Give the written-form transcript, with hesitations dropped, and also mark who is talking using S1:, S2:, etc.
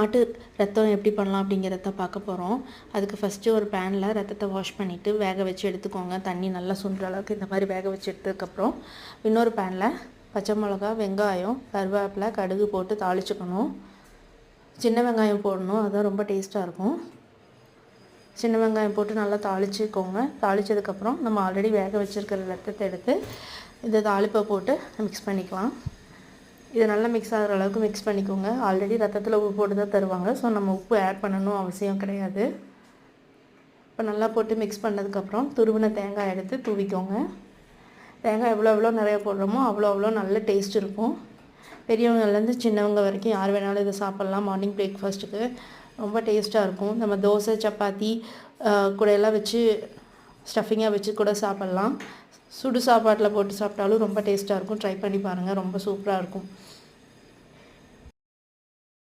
S1: ஆட்டு ரத்தம் எப்படி பண்ணலாம் அப்படிங்கிறத பார்க்க போகிறோம். அதுக்கு ஃபஸ்ட்டு ஒரு பேனில் ரத்தத்தை வாஷ் பண்ணிவிட்டு வேக வச்சு எடுத்துக்கோங்க. தண்ணி நல்லா சுண்டுற அளவுக்கு இந்த மாதிரி வேக வச்சு எடுத்ததுக்கப்புறம் இன்னொரு பேனில் பச்சை மிளகா, வெங்காயம், கருவேப்பிலை, கடுகு போட்டு தாளிச்சுக்கணும். சின்ன வெங்காயம் போடணும், அதுதான் ரொம்ப டேஸ்ட்டாக இருக்கும். சின்ன வெங்காயம் போட்டு நல்லா தாளிச்சுக்கோங்க. தாளித்ததுக்கப்புறம் நம்ம ஆல்ரெடி வேக வச்சுருக்கிற ரத்தத்தை எடுத்து இந்த தாளிப்பை போட்டு மிக்ஸ் பண்ணிக்கலாம். இது நல்லா மிக்ஸ் ஆகிற அளவுக்கு மிக்ஸ் பண்ணிக்கோங்க. ஆல்ரெடி ரத்தத்தில் உப்பு போட்டு தான் தருவாங்க, ஸோ நம்ம உப்பு ஆட் பண்ணணும் அவசியம் கிடையாது. இப்போ நல்லா போட்டு மிக்ஸ் பண்ணதுக்கப்புறம் துருவின தேங்காய் எடுத்து தூவிக்கோங்க. தேங்காய் எவ்வளோ நிறைய போடுறோமோ அவ்வளோ நல்ல டேஸ்ட் இருக்கும். பெரியவங்கலேருந்து சின்னவங்க வரைக்கும் யார் வேணாலும் இதை சாப்பிட்லாம். மார்னிங் பிரேக்ஃபாஸ்ட்டுக்கு ரொம்ப டேஸ்ட்டாக இருக்கும். நம்ம தோசை, சப்பாத்தி கூட எல்லாம் வச்சு ஸ்டஃபிங்காக வச்சு கூட சாப்பிட்லாம். சுடு சாப்பாட்டில் போட்டு சாப்பிட்டாலும் ரொம்ப டேஸ்ட்டாக இருக்கும். ட்ரை பண்ணி பாருங்கள், ரொம்ப சூப்பராக இருக்கும்.